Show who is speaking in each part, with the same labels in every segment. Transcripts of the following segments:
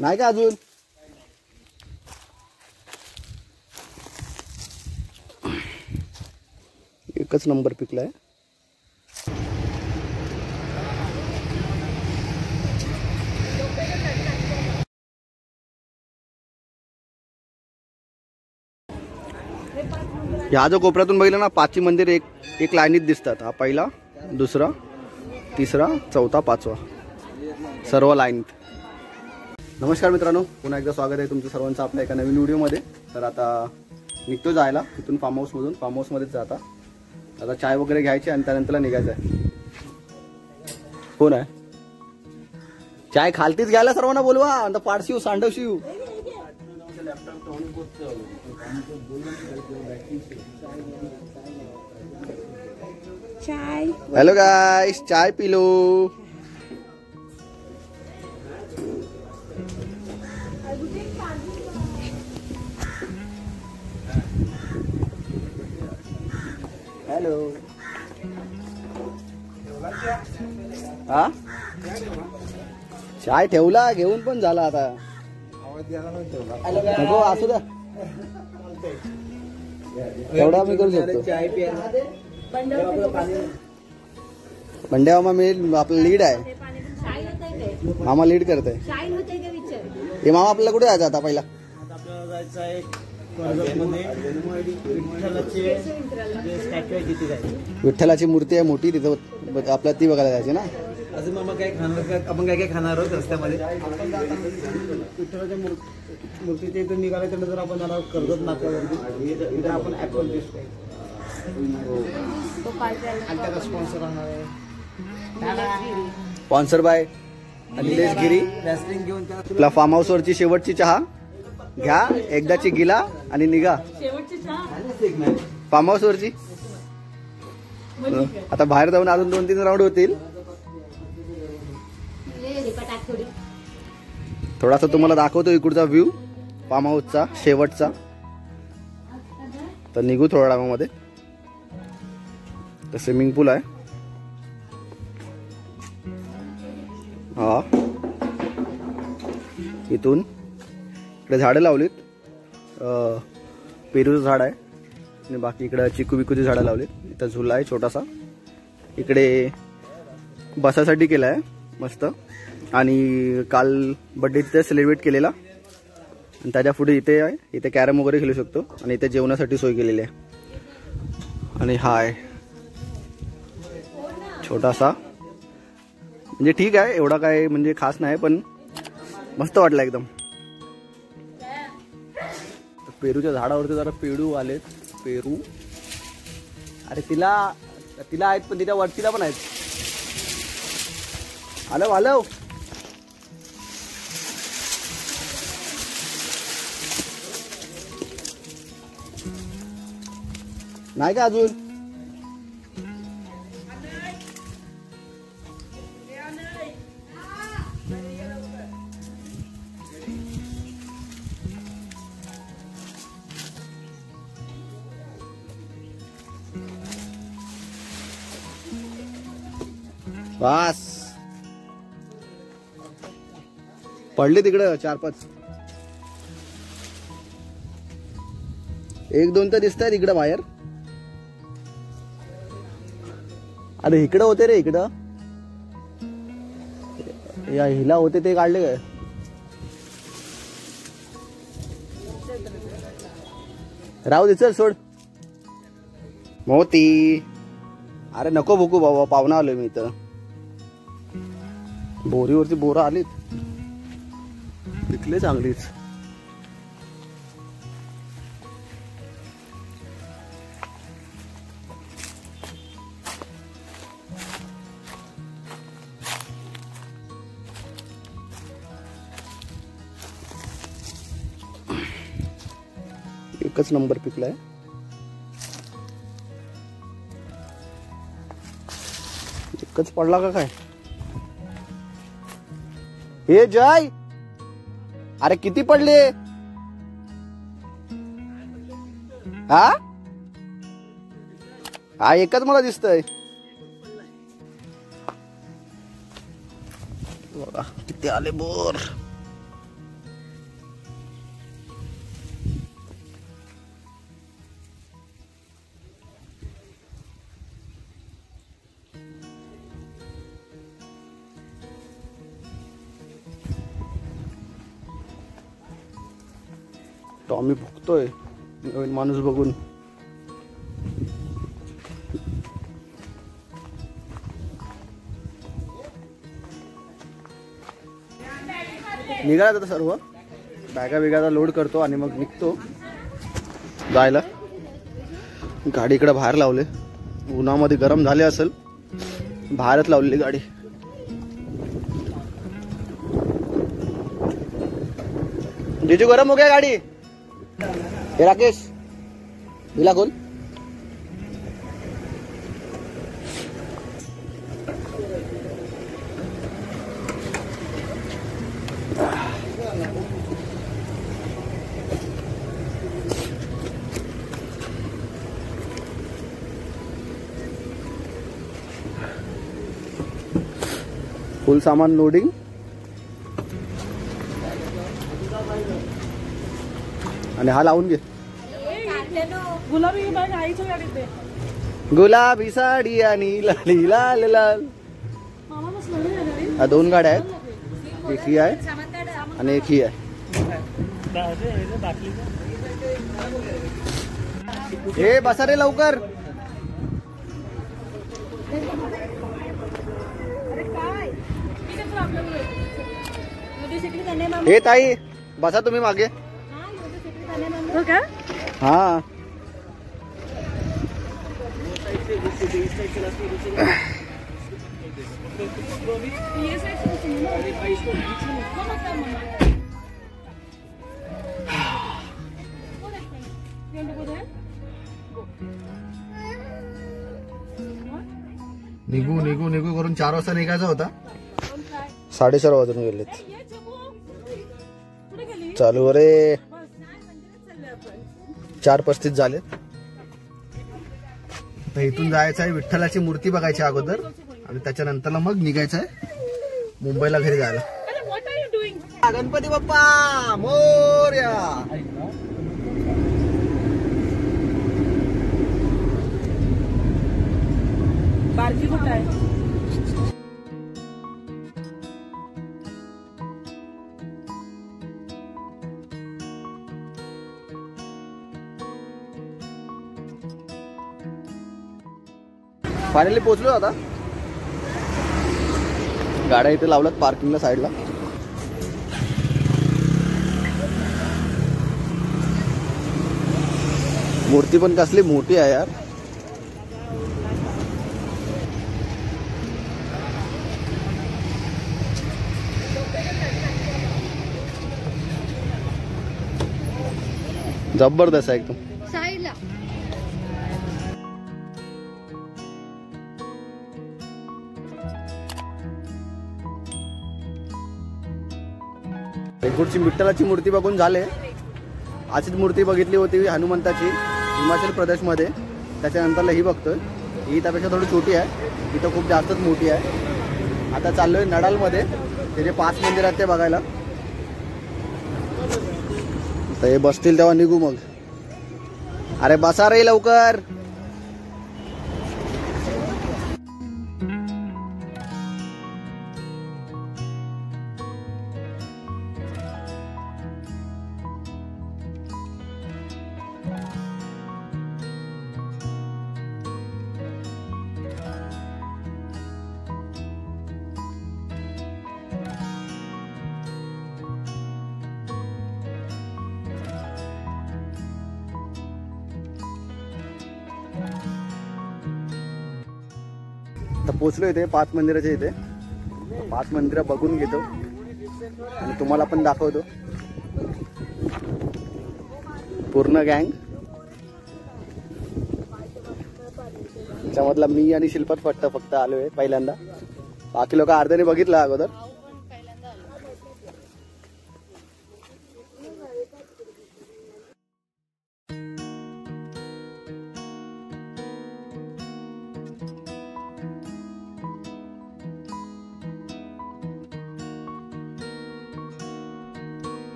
Speaker 1: नाही का अजून? एकच नंबर पिकलाय. ह्या जो कोपऱ्यातून बघितलं ना, 5 मंदिर एक लाईनीत दिसतात. हा पहिला, दुसरा, तिसरा, चौथा, 5वा, सर्व लाईनीत. नमस्कार मित्रांनो, पुन्हा एकदा स्वागत आहे तुमचं सर्वांचं आपल्या एका नवीन व्हिडिओमध्ये. तर आता निघतो जायला इथून फार्म हाऊसमधून. फार्म हाऊसमध्येच जाता आता चाय वगैरे घ्यायची आणि त्यानंतर निघायचं आहे. कोण आहे? चाय खालतीच घ्यायला सर्वांना बोलवा. आता पाडशिव सांडवशिव.
Speaker 2: चाय.
Speaker 1: हेलो गाइस, चाय पी लो. हेलो. हा चाय ठेवला, घेऊन पण झाला आता. नको असू द्या, एवढा मी करू शकतो. बंड्या मामा मी आपला लीड आहे. मामा लीड करते. हे मामा आपल्याला कुठे जायचं आता? पहिला विठ्ठलाची मूर्ती आहे मोठी तिथं, आपल्याला ती बघायला जायची ना.
Speaker 3: अजून मामा काय खाणार? आपण काय काय खाणार आहोत रस्त्यामध्ये? विठ्ठलाच्या मूर्तीच्या इथून निघाले त्यानंतर आपण जाणार कर्जत नाक्यावरती. इथे आपण ऍपल ज्यूस स्पॉन्सर आहे.
Speaker 1: Sponsor by Nilesh Giri.
Speaker 3: Wrestling घेऊन
Speaker 1: आपला फार्म हाऊस वरची शेवटची चहा घ्या, एकदाची गिला आणि निघा. फार्म हाऊस वरची आता बाहेर जाऊन अजून 2-3 राऊंड होतील. थोडासा तुम्हाला दाखवतो इकडचा व्ह्यू फार्म हाऊसचा शेवटचा. तर निघू थोड्या टायमामध्ये. तर स्विमिंग पूल आहे. हा इथून इकडे झाडं लावलीत. पेरूचं झाड आहे आणि बाकी इकडे चिकू बिकूची झाडं लावलीत. इथं झुला आहे छोटासा. इकडे बसासाठी केला आहे मस्त. आणि काल बड्डे तिथे सेलिब्रेट केलेला. आणि त्याच्या पुढे इथे आहे, इथे कॅरम वगैरे खेळू शकतो. आणि इथे जेवणासाठी सोय केलेली आहे. आणि हा आहे छोटासा, म्हणजे ठीक आहे, एवढा काय म्हणजे खास नाही, पण मस्त वाटलं एकदम. पेरूच्या झाडावरती जरा पेरू आलेत. पेरू अरे तिला आहेत, पण तिच्या वरतीला पण आहेत. आलो आलो. नाही का अजून? बस पडले तिकडं 4-5. 1-2 तर दिसत आहेत इकडं बाहेर. अरे इकडं होते रे, इकडं या हिला होते ते काढले काय? राहू दे, चल सोड. मोती अरे नको भुकू बाबा, पाहुणा आलोय मी इथं. बोरीवरती बोरं आलीत, पिकले चांगलीच. एकच नंबर पिकलाय. एकच पडला का काय? हे जय, अरे किती पडले? हा हा एकच मला दिसतंय. बघा किती आले बोर. टॉमी भुकतोय नवीन माणूस बघून. निघाला आता सर्व बॅगा बिगाचा लोड करतो आणि मग निघतो जायला. गाडी इकडे बाहेर लावले, उन्हामध्ये गरम झाले असेल, बाहेरच लावलेली गाडी. जीजू गरम हो गया गाडी. हे राकेश हिला खोल. फुल सामान लोडिंग. आणि हा लावून घे.
Speaker 2: गुलाबी बॅग आईच्या गाडीत आहे.
Speaker 1: गुलाबी साडी आणि लाली लाल लाल.
Speaker 2: मामा बसला नाही या गाडीत.
Speaker 1: ह्या दोन गाड्या आहेत, एक ही आहे आणि एक ही आहे. हे बसा रे लवकर.
Speaker 2: अरे काय किती प्रॉब्लेम आहे. मोदी सिटी का नेम
Speaker 1: हे ताई बसा तुम्ही मागे.
Speaker 2: हां मोदी सिटी का नेम हो का.
Speaker 1: हा
Speaker 2: ये साइड से सुनो अरे भाई इसको बीच में कौन होता है मम्मा. कौन है ये लोग है.
Speaker 1: निघू निघू निघू करून 4 वाजता निघायचा होता.
Speaker 2: कौन काय
Speaker 1: 4:30 वाजून गेलेत.
Speaker 2: ये चबू कुठे गेली.
Speaker 1: चालू रे.
Speaker 2: बस नाही मंदिरात चालले आपण.
Speaker 1: 4:35 झालेत. तर इथून जायचं आहे, विठ्ठलाची मूर्ती बघायची अगोदर आणि त्याच्यानंतर मग निघायचं आहे मुंबईला घरी जायला.
Speaker 2: अरे what are you doing.
Speaker 1: Ganpati Bappa Morya.
Speaker 2: बारकी कुठे आहे.
Speaker 1: फायनली पोहोचलो आता. गाड्या इथे लावल्यात पार्किंगला साईडला. मूर्ती पण कसली मोठी आहे यार. जबरदस्त आहे एकदम.
Speaker 2: साईला
Speaker 1: रेकूरची विठ्ठलाची मूर्ती बघून झाले. अशीच मूर्ती बघितली होती हनुमंताची हिमाचल प्रदेशमध्ये, त्याच्यानंतरला ही बघतोय. ही त्यापेक्षा थोडी छोटी आहे, ही तर खूप जास्तच मोठी आहे. आता चाललोय नडालमध्ये, ते जे 5 मंदिर आहेत ते बघायला. तर हे बसतील तेव्हा निघू मग. अरे बसा रे लवकर. आता पोचलो इथे 5 मंदिराच्या इथे. 5 मंदिरं बघून घेतो आणि तुम्हाला पण दाखवतो. पूर्ण गँग, त्याच्यामधला मी आणि शिल्पत फक्त आलोय पहिल्यांदा. बाकी लोक अर्ध्याने बघितलं अगोदर.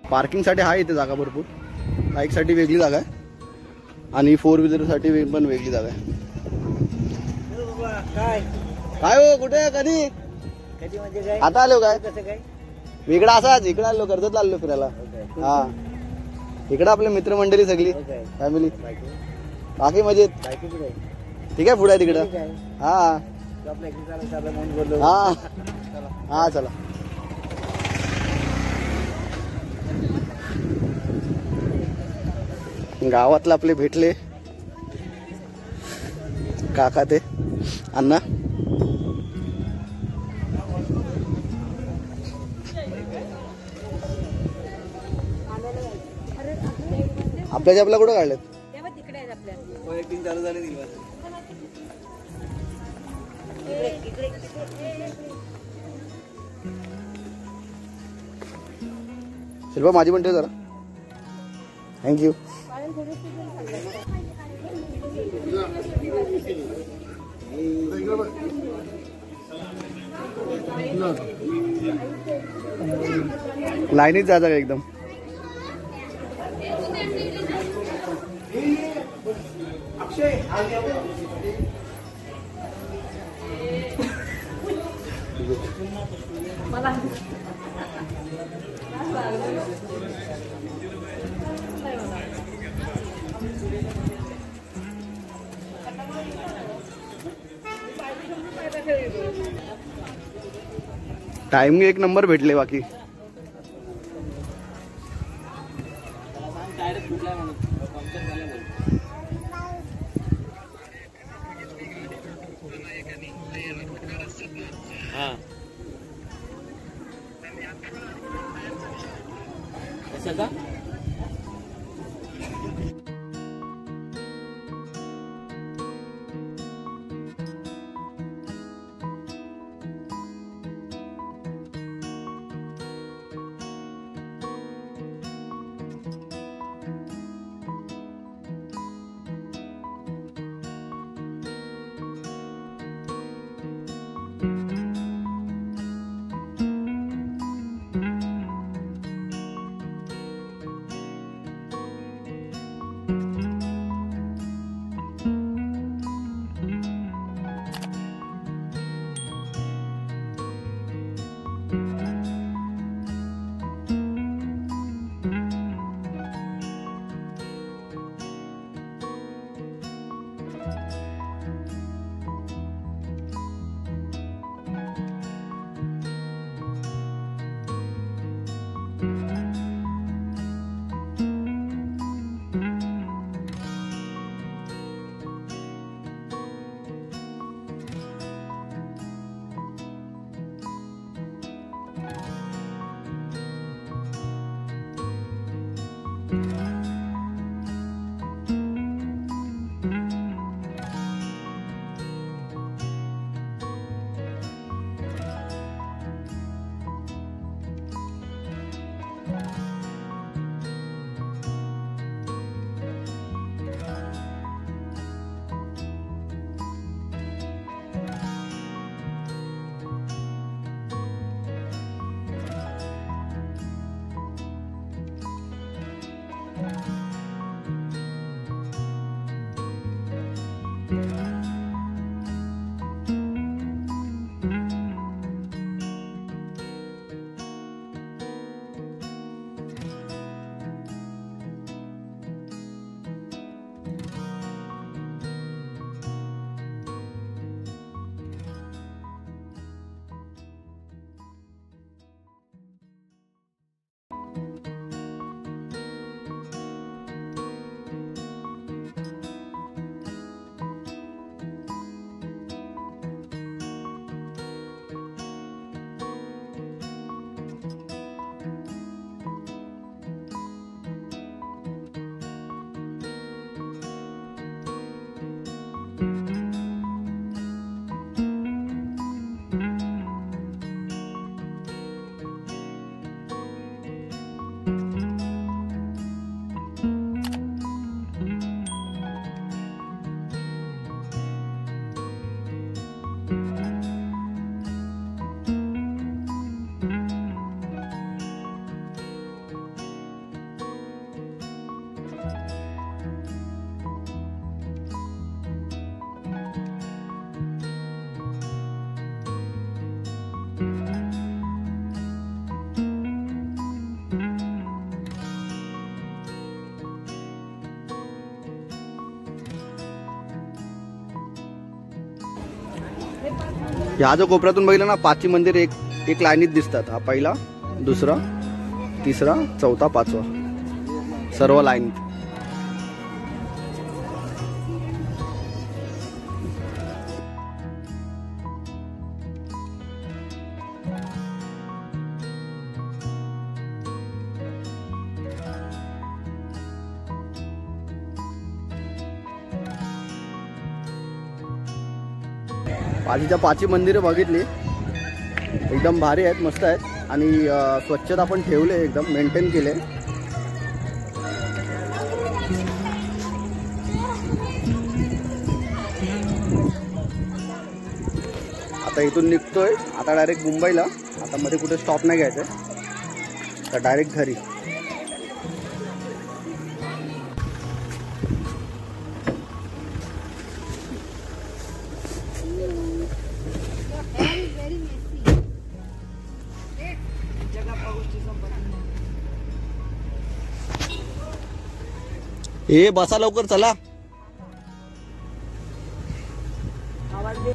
Speaker 1: पार्किंगसाठी आहे इथे जागा भरपूर, बाईकसाठी वेगळी जागा आहे. आणि 4 व्हीलरसाठी पण वेगळी जागा आहे.
Speaker 3: काय
Speaker 1: काय हो कुठे कधी
Speaker 3: कधी म्हणजे काय
Speaker 1: आता आलो काय
Speaker 3: कसं काय
Speaker 1: इकडं असाच इकडं आलो कर्जत आलो फिरायला. हा इकडं आपले मित्रमंडळी सगळी फॅमिली बाकी मजेत.
Speaker 3: बायको कुठे
Speaker 1: ठीक आहे पुढे आहे तिकडं.
Speaker 3: काय
Speaker 1: हा
Speaker 3: आपल्या इकडे चाललं म्हणून बोललो.
Speaker 1: हा हा चला. गावातले आपले भेटले काका ते अण्णा. आपल्या आपला कुठं काढलेत.
Speaker 2: तेव्हा तिकडे आहेत आपल्या.
Speaker 3: ऍक्टिंग चालू झाली ती
Speaker 1: शिल्पा माझी पण ठेव जरा. थँक्यू. लाईनीत जायचं का एकदम. टाइम एक नंबर भेटले बाकी.
Speaker 3: का
Speaker 1: ह्या जो कोपऱ्यातून बघितलं ना 5 मंदिर एक लाईनीत दिसतात. हा पहिला, दुसरा, तिसरा, चौथा, पाचवा, सर्व लाईनीत. पाचीच्या 5 मंदिरं बघितली, एकदम भारी आहेत, मस्त आहेत आणि स्वच्छता पण ठेवले, एकदम मेंटेन केले. आता इथून निघतोय, आता डायरेक्ट मुंबईला. आता मध्ये कुठे स्टॉप नाही घ्यायचं, तर डायरेक्ट घरी. ए बसा लवकर, चला.
Speaker 2: आहे